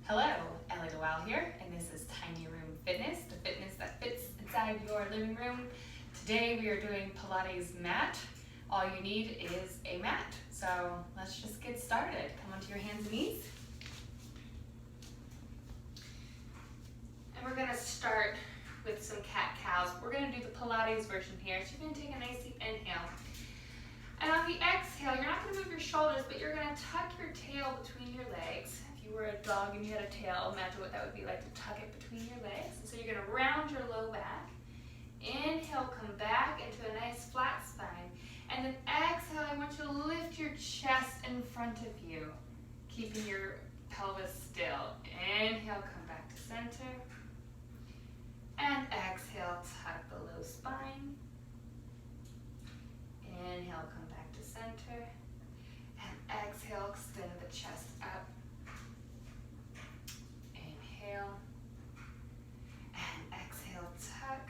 Hello, Ellie DeWell here, and this is Tiny Room Fitness, the fitness that fits inside your living room. Today we are doing Pilates Mat. All you need is a mat. So let's just get started. Come onto your hands and knees. And we're gonna start with some cat-cows. We're gonna do the Pilates version here. So you're gonna take a nice deep inhale. And on the exhale, you're not gonna move your shoulders, but you're gonna tuck your tail between your legs. If you were a dog and you had a tail, imagine what that would be like to tuck it between your legs. And so you're gonna round your low back. Inhale, come back into a nice flat spine. And then exhale, I want you to lift your chest in front of you, keeping your pelvis still. Inhale, come back to center. And exhale, tuck the low spine. Inhale, come back to center. And exhale, extend the chest up. Inhale. And exhale, tuck.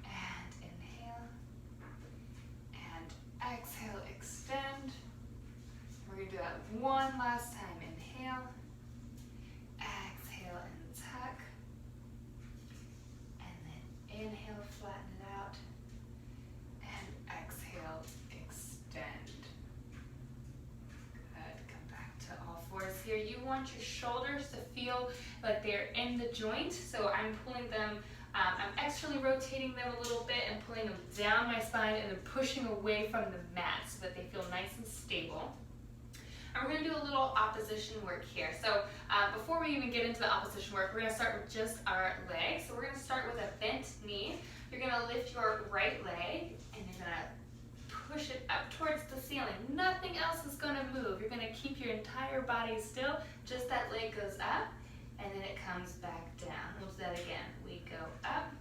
And inhale. And exhale, extend. We're going to do that one last time. Inhale. Exhale and tuck. And then inhale, flatten it out. And exhale, extend. Good. Come back to all fours here. You want your shoulders to feel like they're in the joint. So I'm pulling them, I'm externally rotating them a little bit and pulling them down my spine and then pushing away from the mat so that they feel nice and stable. And we're going to do a little opposition work here. So before we even get into the opposition work, we're going to start with just our legs. So we're going to start with a bent knee. You're going to lift your right leg and you're going to push it up towards the ceiling. Nothing else is going to move. You're going to keep your entire body still. Just that leg goes up and then it comes back down. We'll do that again. We go up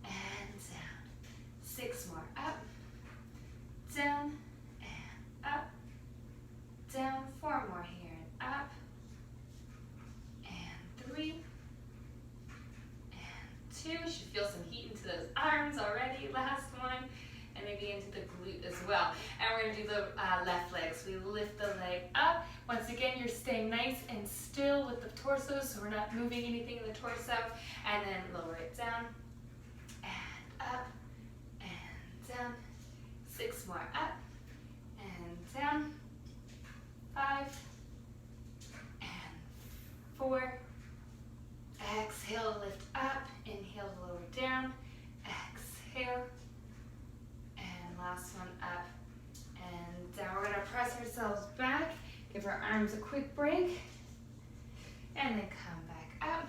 and down. 6 more. Up, down, and up. Down, 4 more here, and up, and 3, and 2. You should feel some heat into those arms already. Last one, and maybe into the glute as well. And we're going to do the left leg. So we lift the leg up. Once again, you're staying nice and still with the torso, so we're not moving anything in the torso. And then lower it down, and up, and down. 6 more, up, and down. 5 and 4. Exhale, lift up. Inhale, lower down. Exhale. And last one, up and down. We're going to press ourselves back. Give our arms a quick break. And then come back up.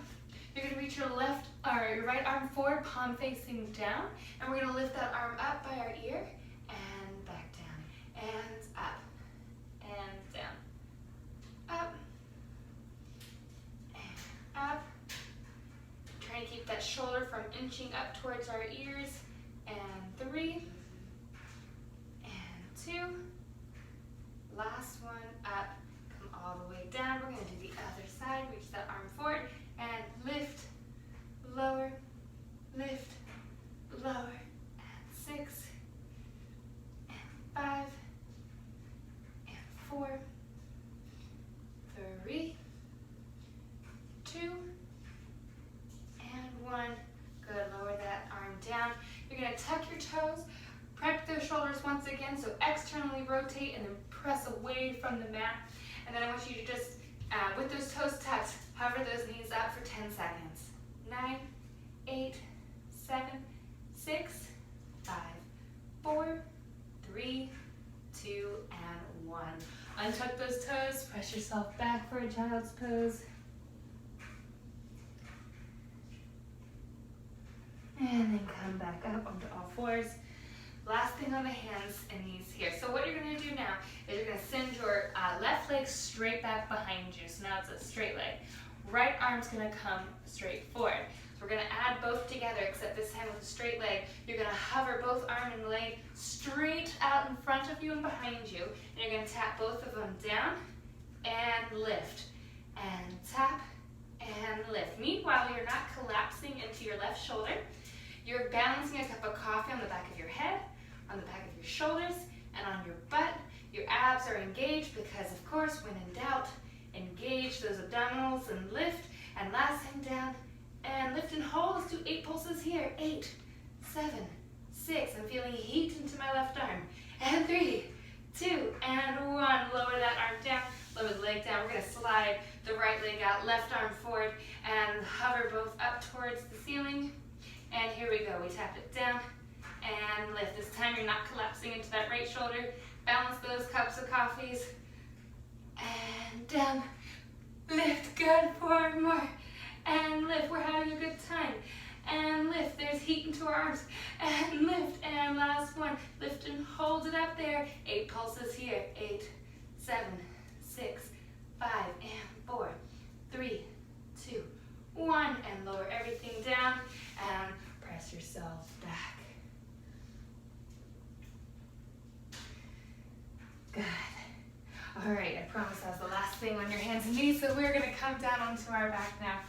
You're going to reach your left or your right arm forward, palm facing down. And we're going to lift that arm up by our ear and back down. And up. And down, up, and up. Try to keep that shoulder from inching up towards our ears. And 3, and 2. Last one, up, come all the way down. We're going to do the other side. Reach that arm forward and lift, lower, lift, lower. And 6, and 5. 4, 3, 2, and 1. Good, lower that arm down. You're going to tuck your toes, prep those shoulders once again, so externally rotate and then press away from the mat. And then I want you to just, with those toes tucked, hover those knees up for 10 seconds. 9, 8, 7, 6, 5, 4, 3, 2, and 1. Untuck those toes, press yourself back for a child's pose. And then come back up onto all fours. Last thing on the hands and knees here. So what you're going to do now is you're going to send your left leg straight back behind you. So now it's a straight leg. Right arm's going to come straight forward. So we're going to add both together, except this time with a straight leg. You're going to hover both arm and leg straight out in front of you and behind you. And you're going to tap both of them down and lift. And tap and lift. Meanwhile, you're not collapsing into your left shoulder. You're balancing a cup of coffee on the back of your head, on the back of your shoulders, and on your butt. Your abs are engaged because, of course, when in doubt, engage. engage those abdominals and lift. And last time down and lift and hold. Let's do 8 pulses here. 8, 7, 6. I'm feeling heat into my left arm. And 3, 2, and 1. Lower that arm down. Lower the leg down. We're going to slide the right leg out, left arm forward, and hover both up towards the ceiling. And here we go. We tap it down and lift. This time you're not collapsing into that right shoulder. Balance those cups of coffees. And down. Lift. Good. 4 more. And lift. We're having a good time. And lift. There's heat into our arms. And lift. And last one. Lift and hold it up there. 8 pulses here. 8, 7, 6, 5, and 4, 3, 2, 1. And lower everything down. And press yourself back. Good. All right, I promise that was the last thing on your hands and knees, so we're gonna come down onto our back now.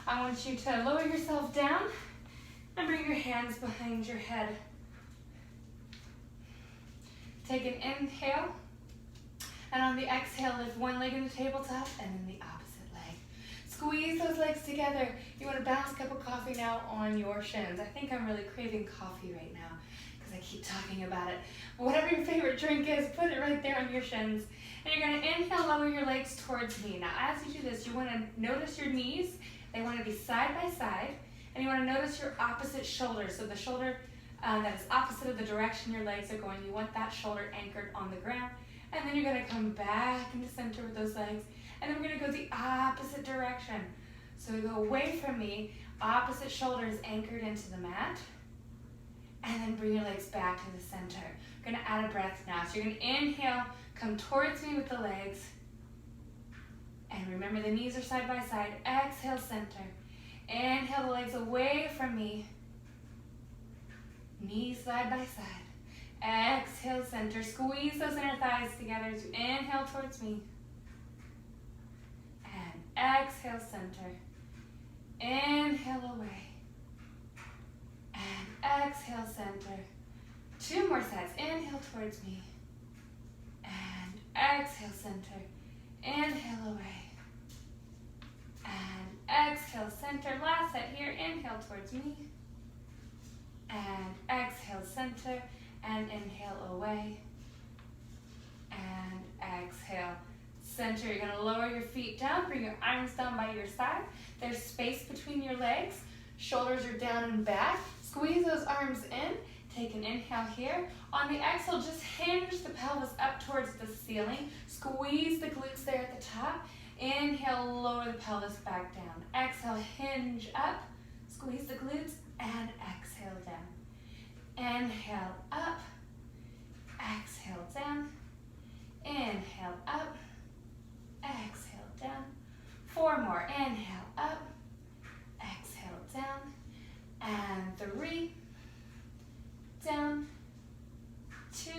I want you to lower yourself down and bring your hands behind your head. Take an inhale, and on the exhale, lift one leg in the tabletop and then the opposite leg. Squeeze those legs together. You want to balance a cup of coffee now on your shins. I think I'm really craving coffee right now because I keep talking about it. But whatever your favorite drink is, put it right there on your shins. And you're going to inhale, lower your legs towards me. Now, as you do this, you want to notice your knees. They want to be side by side. And you want to notice your opposite shoulder. So the shoulder that is opposite of the direction your legs are going, you want that shoulder anchored on the ground. And then you're going to come back into center with those legs. And then we're going to go the opposite direction. So we go away from me, opposite shoulder is anchored into the mat. And then bring your legs back to the center. We're going to add a breath now. So you're going to inhale, come towards me with the legs. And remember the knees are side by side. Exhale, center. Inhale the legs away from me. Knees side by side. Exhale, center. Squeeze those inner thighs together as you inhale towards me. And exhale, center. Inhale away. And exhale, center. 2 more sets. Inhale towards me. And exhale, center. Inhale away. And exhale, center. Last set here. Inhale towards me. And exhale, center. And inhale away. And exhale, center. You're going to lower your feet down. Bring your arms down by your side. There's space between your legs. Shoulders are down and back. Squeeze those arms in. Take an inhale here. On the exhale, just hinge the pelvis up towards the ceiling. Squeeze the glutes there at the top. Inhale, lower the pelvis back down. Exhale, hinge up. Squeeze the glutes and exhale down. Inhale up. Exhale down. Inhale up. Exhale down. 4 more. Inhale up. Exhale down. And 3. Down. 2.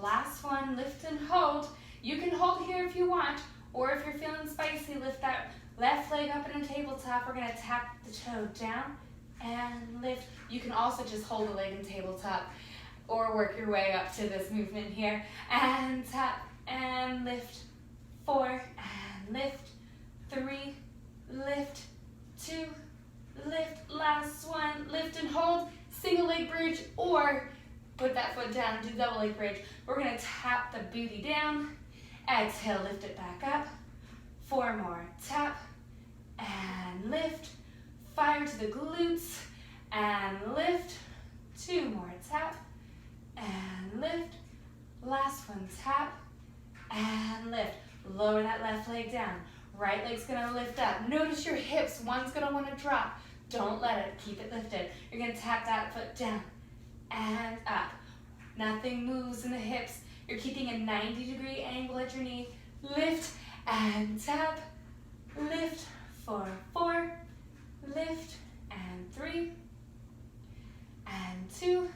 Last one. Lift and hold. You can hold here if you want, or if you're feeling spicy, lift that left leg up in a tabletop. We're going to tap the toe down and lift. You can also just hold the leg in tabletop or work your way up to this movement here. And tap and lift. 4 and lift. 3, lift. 2, lift. Last one, lift and hold. Single leg bridge, or put that foot down and do double leg bridge. We're going to tap the booty down. Exhale, lift it back up. 4 more. Tap and lift. Fire to the glutes and lift. 2 more. Tap and lift. Last one. Tap and lift. Lower that left leg down. Right leg's going to lift up. Notice your hips. One's going to want to drop. Don't let it. Keep it lifted. You're going to tap that foot down and up. Nothing moves in the hips. You're keeping a 90-degree angle at your knee. Lift and tap. Lift for 4. Lift and 3. And 2.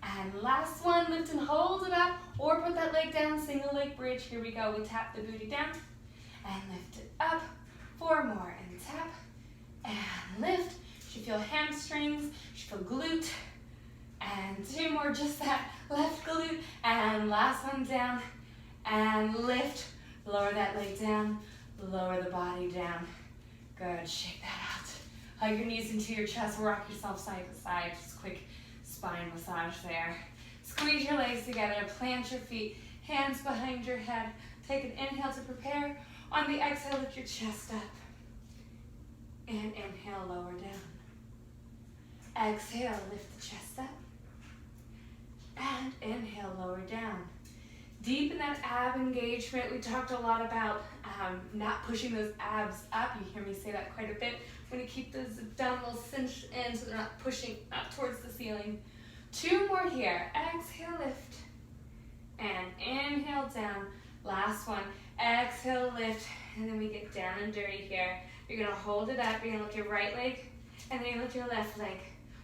And last one. Lift and hold it up. Or put that leg down. Single leg bridge. Here we go. We tap the booty down. And lift it up. 4 more. And tap. And lift. You feel hamstrings. You feel glute. And 2 more, just that left glute. And last one down. And lift Lower that leg down, lower the body down. Good, shake that out. Hug your knees into your chest, rock yourself side to side. Just quick spine massage there. Squeeze your legs together, plant your feet, hands behind your head. Take an inhale to prepare. On the exhale, lift your chest up. And inhale, lower down. Exhale, lift the chest up. And inhale, lower down. Deepen that ab engagement. We talked a lot about not pushing those abs up. You hear me say that quite a bit. We're going to keep those abdominals cinched in so they're not pushing up towards the ceiling. 2 more here. Exhale, lift. And inhale, down. Last one. Exhale, lift. And then we get down and dirty here. You're going to hold it up. You're going to lift your right leg. And then you're going to lift your left leg.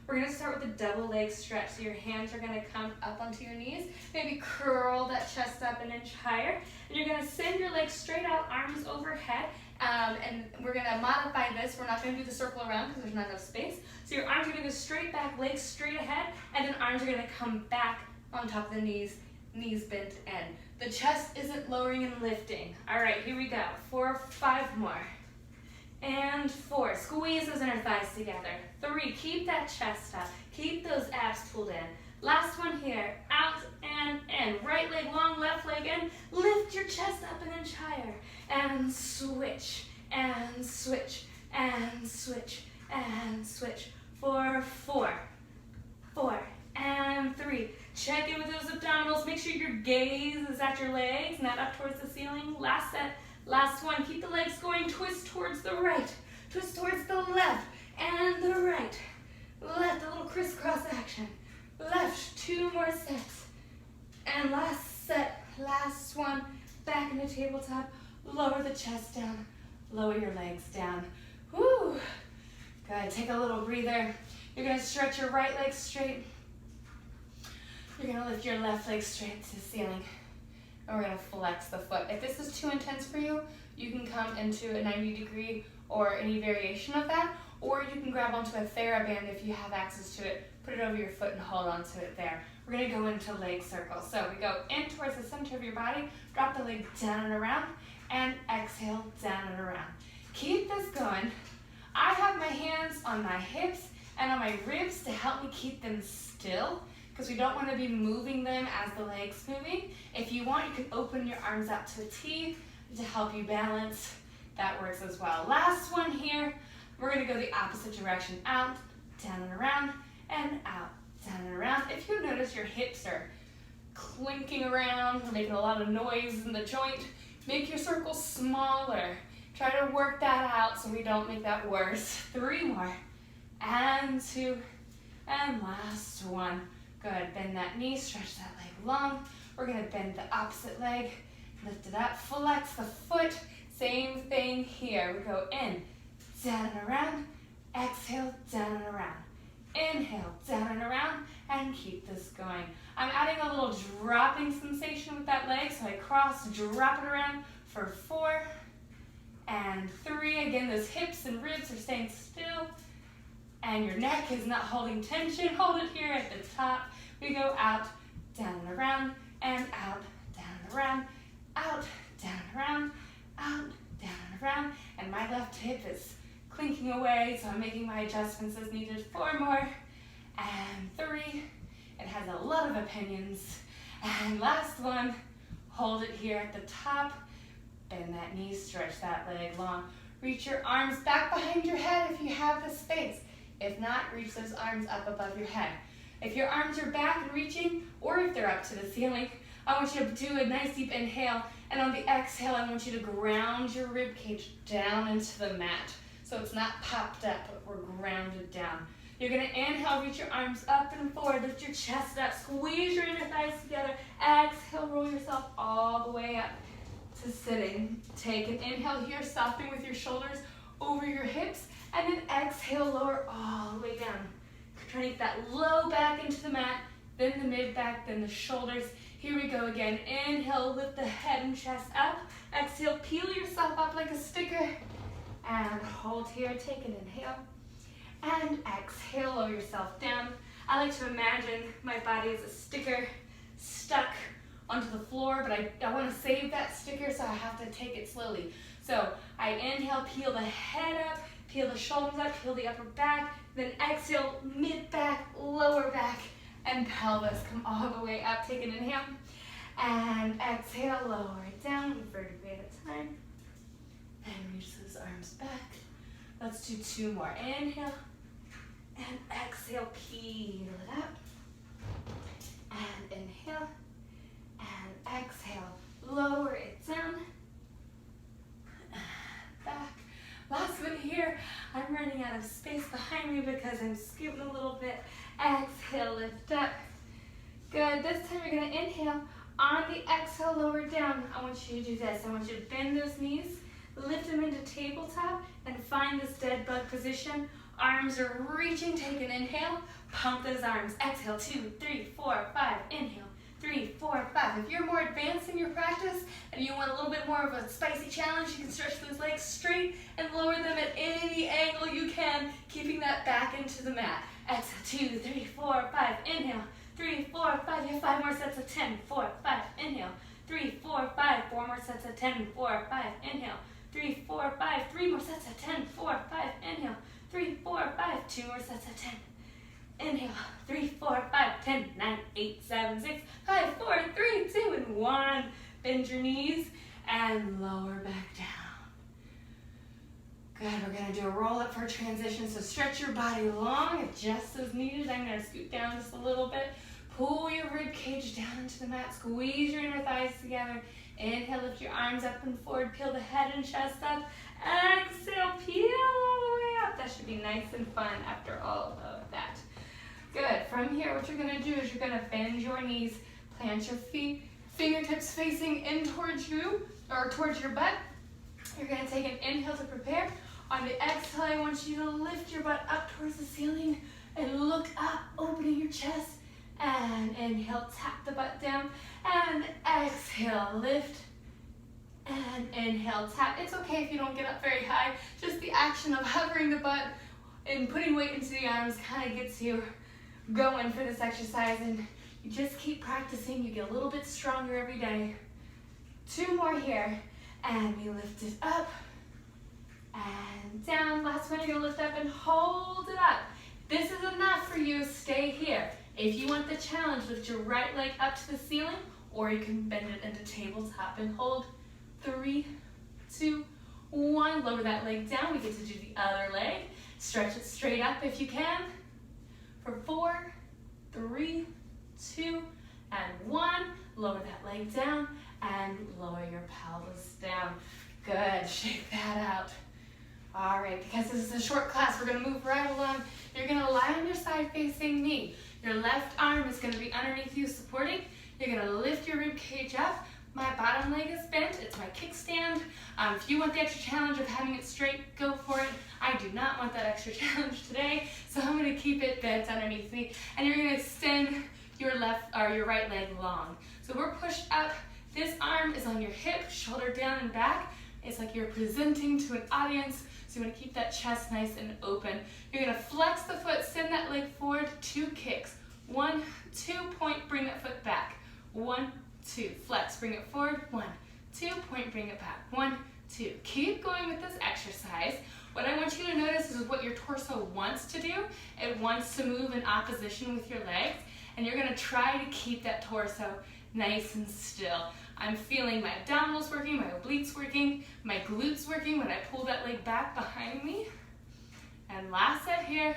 We're going to start with a double leg stretch. So your hands are going to come up onto your knees. Maybe curl that chest up an inch higher. And you're going to send your legs straight out, arms overhead. And we're going to modify this. We're not going to do the circle around because there's not enough space. So your arms are going to go straight back, legs straight ahead. And then arms are going to come back on top of the knees, knees bent in. The chest isn't lowering and lifting. All right, here we go. 4, 5 more. And 4, squeeze those inner thighs together. 3, keep that chest up. Keep those abs pulled in. Last one here, out and in. Right leg long, left leg in. Lift your chest up an inch higher. And switch, and switch, and switch, and switch. 4, 4, and 3. Check in with those abdominals. Make sure your gaze is at your legs, not up towards the ceiling. Last set. Last one, keep the legs going, twist towards the right, twist towards the left, and the right. Left, a little crisscross action. Left, 2 more sets. And last set, last one, back in the tabletop. Lower the chest down, lower your legs down. Woo! Good, take a little breather. You're gonna stretch your right leg straight. You're gonna lift your left leg straight to the ceiling. And we're going to flex the foot. If this is too intense for you, you can come into a 90-degree or any variation of that, or you can grab onto a TheraBand if you have access to it, put it over your foot and hold onto it there. We're going to go into leg circles. So we go in towards the center of your body, drop the leg down and around, and exhale, down and around. Keep this going. I have my hands on my hips and on my ribs to help me keep them still, because we don't want to be moving them as the leg's moving. If you want, you can open your arms out to a T to help you balance. That works as well. Last one here. We're going to go the opposite direction. Out, down and around, and out, down and around. If you notice your hips are clinking around, making a lot of noise in the joint, make your circles smaller. Try to work that out so we don't make that worse. 3 more. And 2. And last one. Good, bend that knee, stretch that leg long. We're gonna bend the opposite leg, lift it up, flex the foot. Same thing here. We go in, down and around, exhale, down and around. Inhale, down and around, and keep this going. I'm adding a little dropping sensation with that leg, so I cross, drop it around for 4 and 3. Again, those hips and ribs are staying still. And your neck is not holding tension. Hold it here at the top. We go out, down and around, and out, down and around, out, down and around, out, down and around. And my left hip is clinking away, so I'm making my adjustments as needed. 4 more, and 3. It has a lot of opinions. And last one, hold it here at the top. Bend that knee, stretch that leg long. Reach your arms back behind your head if you have the space. If not, reach those arms up above your head. If your arms are back and reaching, or if they're up to the ceiling, I want you to do a nice deep inhale, and on the exhale, I want you to ground your rib cage down into the mat. So it's not popped up, but we're grounded down. You're gonna inhale, reach your arms up and forward, lift your chest up, squeeze your inner thighs together. Exhale, roll yourself all the way up to sitting. Take an inhale here, softening with your shoulders over your hips, and then exhale, lower all the way down. Try to get that low back into the mat, then the mid back, then the shoulders. Here we go again. Inhale, lift the head and chest up. Exhale, peel yourself up like a sticker. And hold here, take an inhale. And exhale, lower yourself down. I like to imagine my body as a sticker stuck onto the floor, but I want to save that sticker, so I have to take it slowly. So I inhale, peel the head up, peel the shoulders up, peel the upper back, then exhale, mid back, lower back, and pelvis. Come all the way up. Take an inhale, and exhale, lower it down, one vertebrae at a time, and reach those arms back. Let's do 2 more. Inhale, and exhale, peel it up, and inhale, and exhale, lower it down, and back. Last one here. I'm running out of space behind me because I'm scooting a little bit. Exhale, lift up. Good. This time you're going to inhale. On the exhale, lower down. I want you to do this. I want you to bend those knees, lift them into tabletop, and find this dead bug position. Arms are reaching. Take an inhale. Pump those arms. Exhale, 2, 3, 4, 5. Inhale, 3, 4, 5. If you're more advanced in your practice and you want a little bit more of a spicy challenge, you can stretch those legs straight and lower them at any angle you can, keeping that back into the mat. Exhale, 2, 3, 4, 5. Inhale, 3, 4, 5. You have 5 more sets of 10. 4, 5. Inhale, 3, 4, 5. 4 more sets of 10. 4, 5. Inhale, 3, 4, 5. 3 more sets of 10. 4, 5. Inhale, 3, 4, 5. 2 more sets of 10. Inhale, 3, 4, 5, 10, 9, 8, 7, 6, 5, 4, 3, 2, and 1. Bend your knees and lower back down. Good, we're gonna do a roll up for a transition, so stretch your body long, adjust as needed. I'm gonna scoot down just a little bit. Pull your rib cage down into the mat, squeeze your inner thighs together. Inhale, lift your arms up and forward, peel the head and chest up. Exhale, peel all the way up. That should be nice and fun after all of that. Good. From here, what you're going to do is you're going to bend your knees, plant your feet, fingertips facing in towards you, or towards your butt. You're going to take an inhale to prepare. On the exhale, I want you to lift your butt up towards the ceiling and look up, opening your chest. And inhale, tap the butt down. And exhale, lift. And inhale, tap. It's okay if you don't get up very high. Just the action of hovering the butt and putting weight into the arms kind of gets you going for this exercise, and you just keep practicing. You get a little bit stronger every day. 2 more here, and we lift it up and down. Last one, you're gonna lift up and hold it up. This is enough for you. Stay here. If you want the challenge, lift your right leg up to the ceiling, or you can bend it into tabletop and hold. 3, 2, 1. Lower that leg down. We get to do the other leg. Stretch it straight up if you can. For 4, 3, 2, and 1. Lower that leg down and lower your pelvis down. Good, shake that out. All right, because this is a short class, we're gonna move right along. You're gonna lie on your side facing me. Your left arm is gonna be underneath you supporting. You're gonna lift your rib cage up. My bottom leg is bent, it's my kickstand. If you want the extra challenge of having it straight, go for it. I do not want that extra challenge today, so I'm gonna keep it bent underneath me. And you're gonna extend your right leg long. So we're pushed up, this arm is on your hip, shoulder down and back. It's like you're presenting to an audience, so you wanna keep that chest nice and open. You're gonna flex the foot, send that leg forward, 2 kicks. 1, 2, point, bring that foot back. 1, 2, flex, bring it forward. 1, 2, point, bring it back. 1, 2. Keep going with this exercise. What I want you to notice is what your torso wants to do. It wants to move in opposition with your legs, and you're gonna try to keep that torso nice and still. I'm feeling my abdominals working, my obliques working, my glutes working when I pull that leg back behind me. And last set here,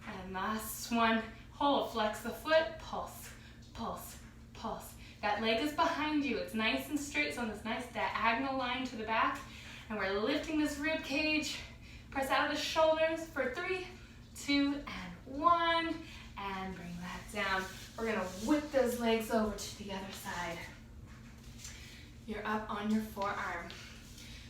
and last one. Hold, flex the foot, pulse, pulse, pulse. That leg is behind you. It's nice and straight. It's on this nice diagonal line to the back. And we're lifting this rib cage. Press out of the shoulders for 3, 2, and 1. And bring that down. We're gonna whip those legs over to the other side. You're up on your forearm.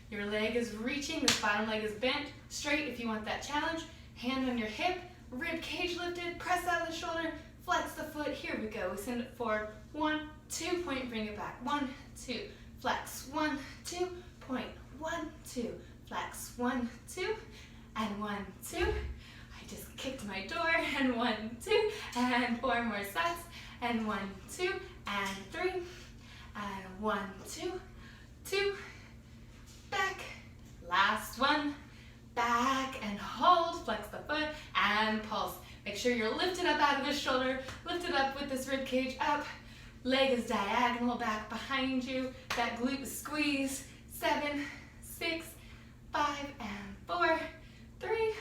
Your leg is reaching. This bottom leg is bent straight if you want that challenge. Hand on your hip. Rib cage lifted. Press out of the shoulder. Flex the foot. Here we go. We send it forward. 1, 2, point, bring it back. 1, 2, flex. 1, 2, point. 1, 2, flex. 1, 2, and 1, 2. I just kicked my door. And 1, 2, and 4 more sets. And 1, 2, and 3, And 1, 2, 2, back. Last one, back and hold, flex the foot and pulse. Make sure you're lifted up out of the shoulder, lifted up with this rib cage up. Leg is diagonal back behind you. That glute is squeezed. 7, 6, 5, and 4, 3,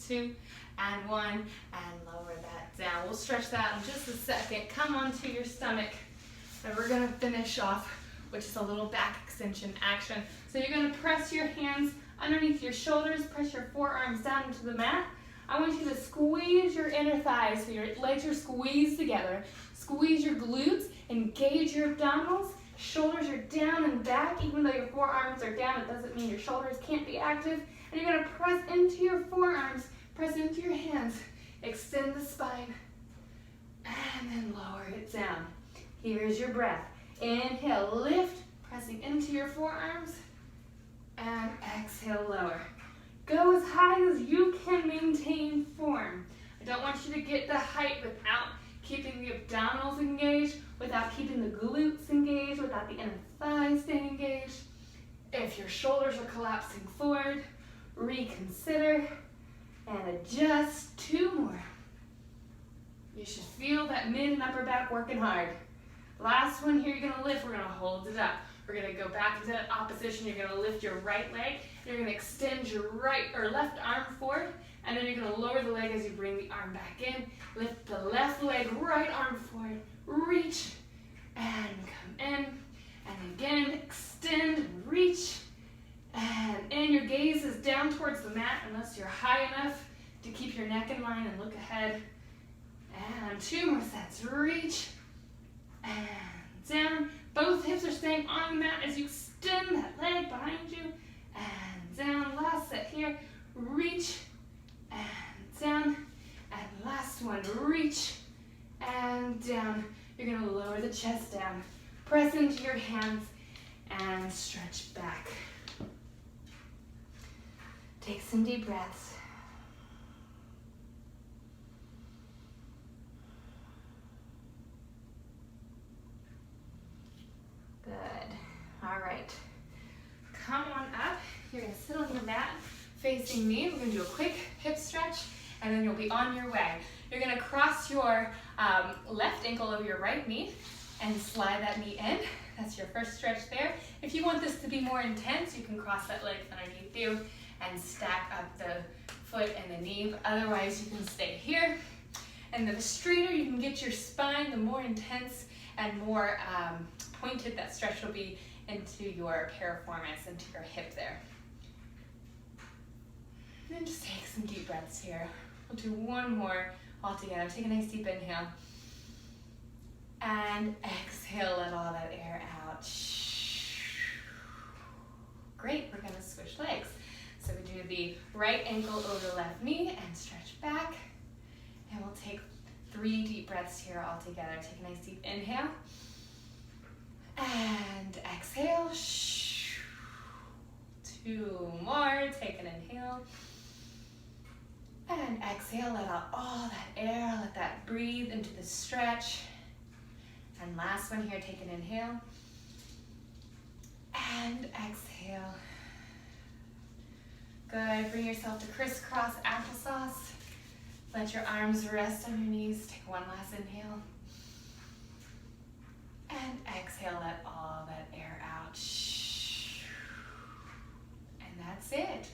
2, and 1. And lower that down. We'll stretch that in just a second. Come onto your stomach. And we're going to finish off with just a little back extension action. So you're going to press your hands underneath your shoulders. Press your forearms down into the mat. I want you to squeeze your inner thighs so your legs are squeezed together. Squeeze your glutes, engage your abdominals. Shoulders are down and back. Even though your forearms are down, it doesn't mean your shoulders can't be active. And you're going to press into your forearms, press into your hands, extend the spine, and then lower it down. Here's your breath. Inhale, lift, pressing into your forearms, and exhale, lower. Go as high as you can maintain form. I don't want you to get the height without keeping the abdominals engaged, without keeping the glutes engaged, without the inner thighs staying engaged. If your shoulders are collapsing forward, reconsider and adjust. 2 more. You should feel that mid and upper back working hard. Last one here, you're gonna lift, we're gonna hold it up. We're gonna go back into that opposition. You're gonna lift your right leg. You're gonna extend your right or left arm forward, and then you're gonna lower the leg as you bring the arm back in. Lift the left leg, right arm forward, reach, and come in. And again, extend, reach, and in. Your gaze is down towards the mat unless you're high enough to keep your neck in line and look ahead. And 2 more sets, reach, and down. Both hips are staying on the mat as you extend that leg behind you, and down. Last set here, reach, and down. And last one, reach, and down. You're gonna lower the chest down. Press into your hands, and stretch back. Take some deep breaths. Good. All right. Come on up. You're going to sit on your mat facing me. We're going to do a quick hip stretch, and then you'll be on your way. You're going to cross your left ankle over your right knee and slide that knee in. That's your first stretch there. If you want this to be more intense, you can cross that leg underneath you and stack up the foot and the knee. But otherwise, you can stay here. And the straighter you can get your spine, the more intense and more pointed that stretch will be into your piriformis, into your hip there. And then just take some deep breaths here. We'll do 1 more all together. Take a nice deep inhale. And exhale, let all that air out. Great, we're gonna switch legs. So we do the right ankle over the left knee and stretch back. And we'll take 3 deep breaths here all together. Take a nice deep inhale. And exhale. 2 more. Take an inhale. And exhale. Let out all that air. Let that breathe into the stretch. And last one here. Take an inhale. And exhale. Good. Bring yourself to crisscross applesauce. Let your arms rest on your knees. Take 1 last inhale. And exhale, let all that air out. And that's it.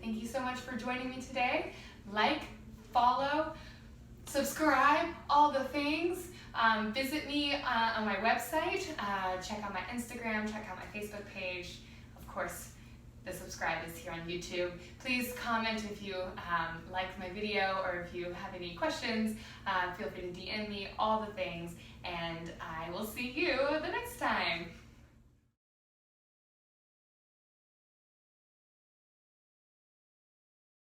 Thank you so much for joining me today. Like, follow, subscribe, all the things. Visit me on my website. Check out my Instagram, check out my Facebook page. Of course, the subscribe is here on YouTube. Please comment if you liked my video or if you have any questions. Feel free to DM me, all the things, and I will see you the next time.